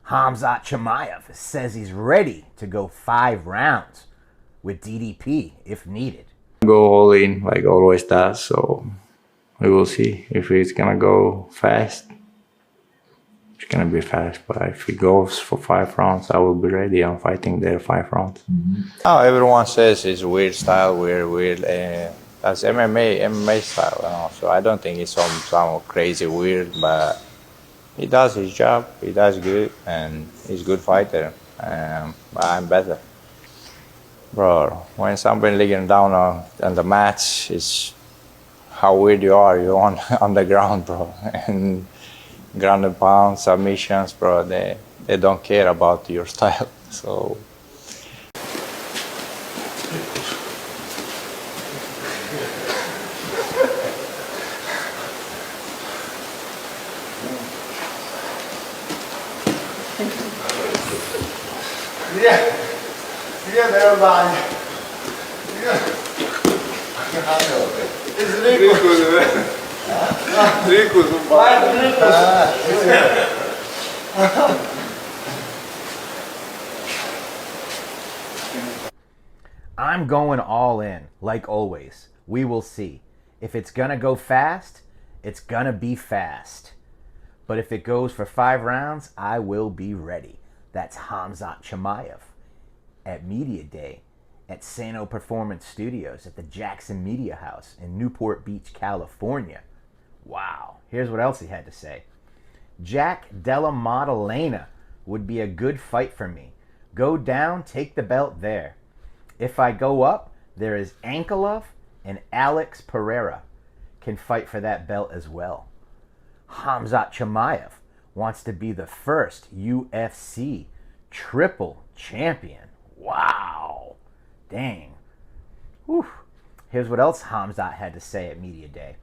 Khamzat Chimaev says he's ready to go 5 rounds with DDP if needed. Go all in like always does, so we will see if it's gonna go fast. It's gonna be fast, but if it goes for 5 rounds, I will be ready. I'm fighting there 5 rounds. Oh, everyone says it's weird style, weird. That's MMA style, you know. So I don't think it's some crazy weird, but he does his job. He does good, and he's a good fighter. But I'm better, bro. When somebody laying down on the match, it's how weird you are. You're on the ground, bro, and ground and pound submissions, bro. They don't care about your style, so. Via del bagno. I'm going all in, like always. We will see. If it's gonna go fast, it's gonna be fast. But if it goes for 5 rounds, I will be ready. That's Khamzat Chimaev at Media Day at Santo Performance Studios at the Jaxxon Media House in Newport Beach, California. Wow. Here's what else he had to say. Jack Della Maddalena would be a good fight for me. Go down, take the belt there. If I go up, there is Ankalaev and Alex Pereira can fight for that belt as well. Khamzat Chimaev wants to be the first UFC triple champion. Wow. Dang. Whew. Here's what else Khamzat had to say at Media Day.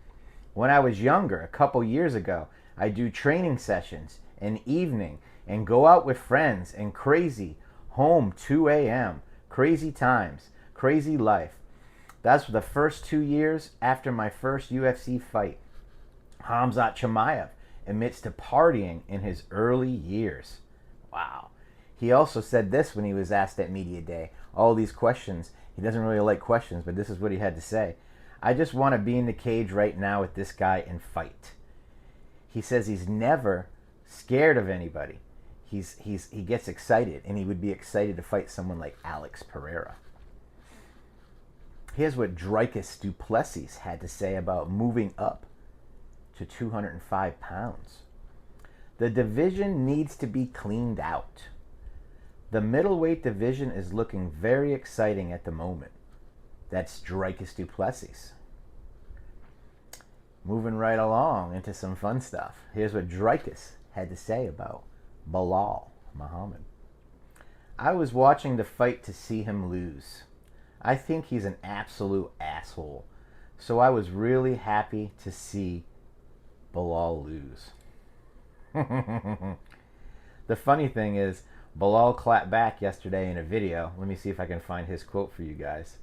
When I was younger, a couple years ago, I do training sessions in evening and go out with friends and crazy, home 2 a.m., crazy times, crazy life. That's the first 2 years after my first UFC fight. Khamzat Chimaev admits to partying in his early years. Wow. He also said this when he was asked at Media Day. All these questions. He doesn't really like questions, but this is what he had to say. I just want to be in the cage right now with this guy and fight. He says he's never scared of anybody. He gets excited, and he would be excited to fight someone like Alex Pereira. Here's what Dricus Du Plessis had to say about moving up to 205 pounds. The division needs to be cleaned out. The middleweight division is looking very exciting at the moment. That's Dricus Du Plessis. Moving right along into some fun stuff. Here's what Dricus had to say about Belal Muhammad. I was watching the fight to see him lose. I think he's an absolute asshole. So I was really happy to see Belal lose. The funny thing is, Belal clapped back yesterday in a video. Let me see if I can find his quote for you guys.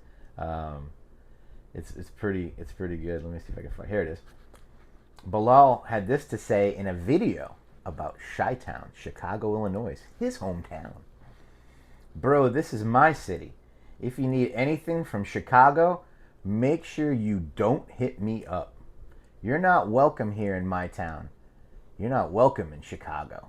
It's pretty good. Let me see if I can find. Here it is. Belal had this to say in a video about Chi-Town, Chicago, Illinois, his hometown. Bro, this is my city. If you need anything from Chicago, make sure you don't hit me up. You're not welcome here in my town. You're not welcome in Chicago.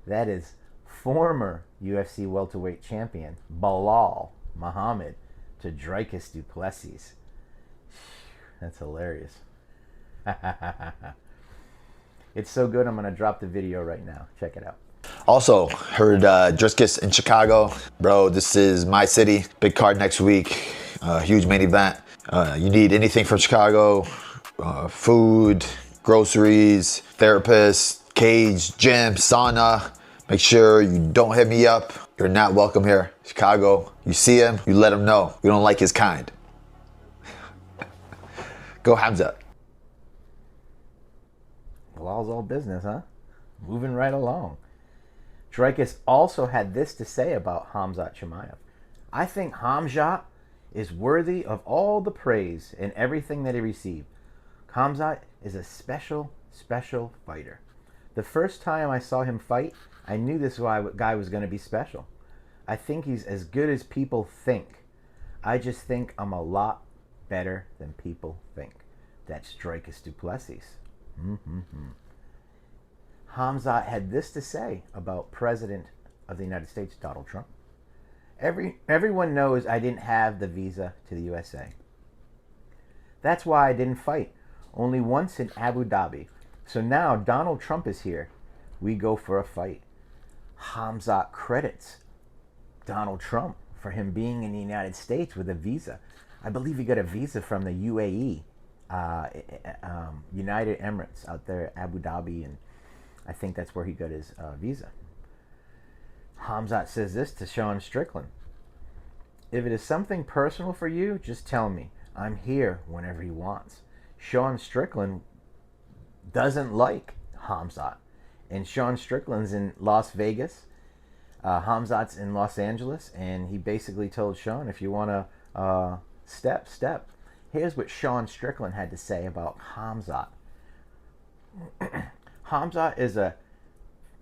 That is former UFC welterweight champion Belal Muhammad to Dricus Du Plessis. That's hilarious. It's so good, I'm going to drop the video right now. Check it out. Also, heard Dricus in Chicago. Bro, this is my city. Big card next week. Huge main event. You need anything from Chicago. Food, groceries, therapist, cage, gym, sauna. Make sure you don't hit me up. You're not welcome here. Chicago, you see him, you let him know. You don't like his kind. Go Khamzat. Belal's all business, huh? Moving right along. Dricus also had this to say about Khamzat Chimaev. I think Khamzat is worthy of all the praise and everything that he received. Khamzat is a special, special fighter. The first time I saw him fight, I knew this guy was going to be special. I think he's as good as people think. I just think I'm a lot better than people think. That's Dricus Du Plessis. Khamzat had this to say about President of the United States, Donald Trump. Everyone knows I didn't have the visa to the USA. That's why I didn't fight. Only once in Abu Dhabi. So now Donald Trump is here. We go for a fight. Khamzat credits Donald Trump for him being in the United States with a visa. I believe he got a visa from the UAE, United Emirates out there, Abu Dhabi, and I think that's where he got his visa. Khamzat says this to Sean Strickland. If it is something personal for you, just tell me. I'm here whenever he wants. Sean Strickland doesn't like Khamzat. And Sean Strickland's in Las Vegas. Khamzat's in Los Angeles. And he basically told Sean, if you want to step. Here's what Sean Strickland had to say about Khamzat. Khamzat is a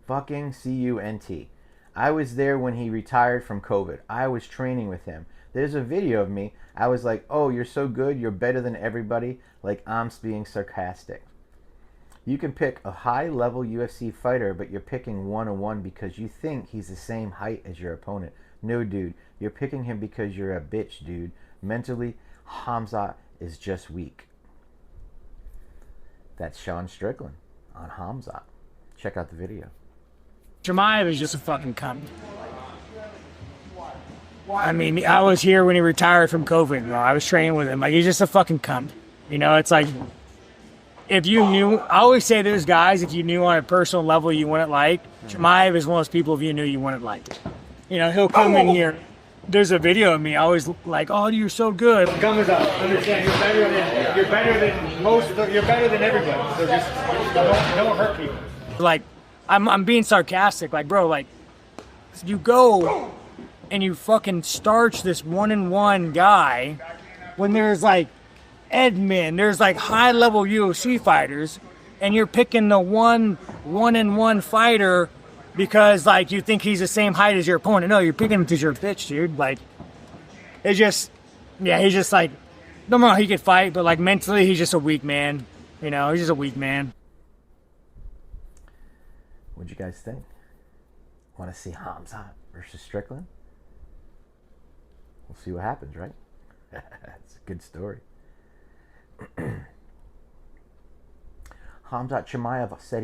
fucking cunt. I was there when he retired from COVID. I was training with him. There's a video of me. I was like, oh, you're so good. You're better than everybody. Like, I'm being sarcastic. You can pick a high-level UFC fighter, but you're picking one-on-one because you think he's the same height as your opponent. No, dude. You're picking him because you're a bitch, dude. Mentally, Khamzat is just weak. That's Sean Strickland on Khamzat. Check out the video. Chimaev is just a fucking cunt. I mean, I was here when he retired from COVID, bro. I was training with him. Like, he's just a fucking cunt. You know, it's like, if you knew, I always say there's guys, if you knew on a personal level you wouldn't like, Chimaev is one of those people if you knew you wouldn't like. You know, he'll come in here. There's a video of me, I always like, oh, you're so good. Khamzat, understand, you're better than everybody. So just don't hurt people. Like, I'm being sarcastic. Like, bro, like, you go and you fucking starch this one-on-one guy when there's like Edmund, there's like high-level UFC fighters, and you're picking the one-on-one fighter because like you think he's the same height as your opponent. No, you're picking him because you're a bitch, dude. Like, it's just, yeah, he's just like, no matter he could fight, but like mentally he's just a weak man. You know, he's just a weak man. What'd you guys think? Want to see Khamzat versus Strickland? We'll see what happens, right? It's a good story. Khamzat Chimaev said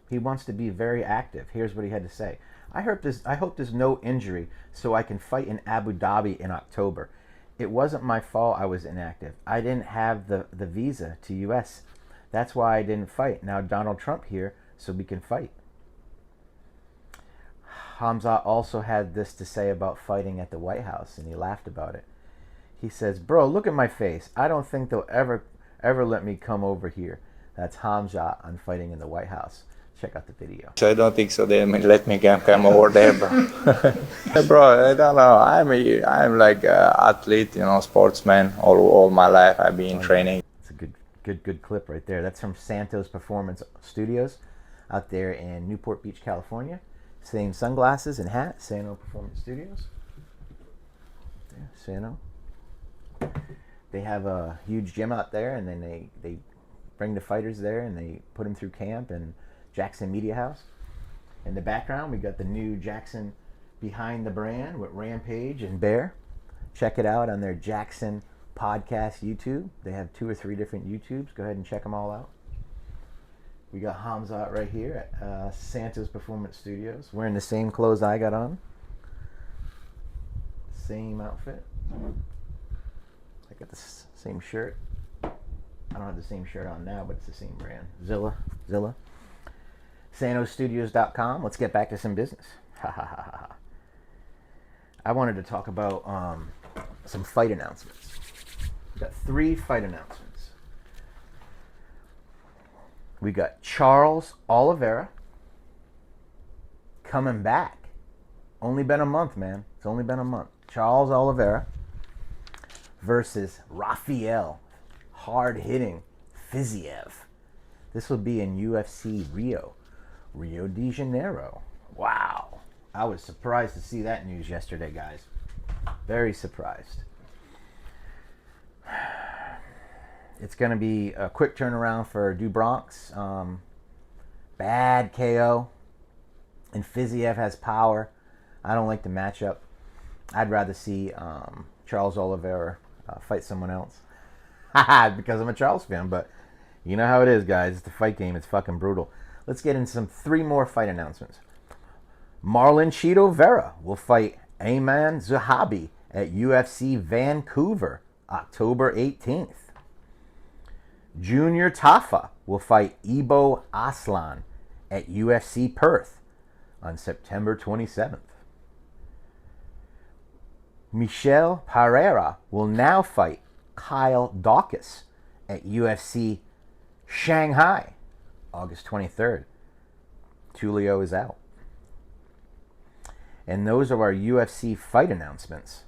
he wants to be very active. Here's what he had to say. I hope there's no injury so I can fight in Abu Dhabi in October. It wasn't my fault I was inactive. I didn't have the visa to US. That's why I didn't fight. Now Donald Trump here, so we can fight. Khamzat also had this to say about fighting at the White House, and he laughed about it. He says, bro, look at my face. I don't think they'll ever let me come over here. That's Khamzat on fighting in the White House. Check out the video. So I don't think so. They let me come over there, bro. Bro, I don't know. I'm like an athlete, you know, sportsman. All my life I've been training. It's a good clip right there. That's from Santo's Performance Studios out there in Newport Beach, California. Same sunglasses and hat. Santo Performance Studios. There, Santo. They have a huge gym out there, and then they bring the fighters there, and they put them through camp and Jaxxon Media House. In the background, we got the new Jaxxon Behind the Brand with Rampage and Bear. Check it out on their Jaxxon podcast YouTube. They have 2 or 3 different YouTubes. Go ahead and check them all out. We got Khamzat right here at Santo's Performance Studios, wearing the same clothes I got on. Same outfit. I got the same shirt. I don't have the same shirt on now, but it's the same brand. Zilla. SantoStudios.com. Let's get back to some business. I wanted to talk about some fight announcements. We got 3 fight announcements. We got Charles Oliveira coming back. Only been a month, man. It's only been a month. Charles Oliveira versus Rafael hard-hitting Fiziev. This will be in UFC Rio. Rio de Janeiro. Wow. I was surprised to see that news yesterday, guys. Very surprised. It's going to be a quick turnaround for Du Bronx. Bad KO. And Fiziev has power. I don't like the matchup. I'd rather see Charles Oliveira fight someone else. Because I'm a Charles fan, but you know how it is, guys. It's the fight game. It's fucking brutal. Let's get into three more fight announcements. Marlon Chito Vera will fight Ayman Zahabi at UFC Vancouver, October 18th. Junior Tafa will fight Ibo Aslan at UFC Perth on September 27th. Michel Pereira will now fight Kyle Dawkins at UFC Shanghai, August 23rd. Tulio is out. And those are our UFC fight announcements.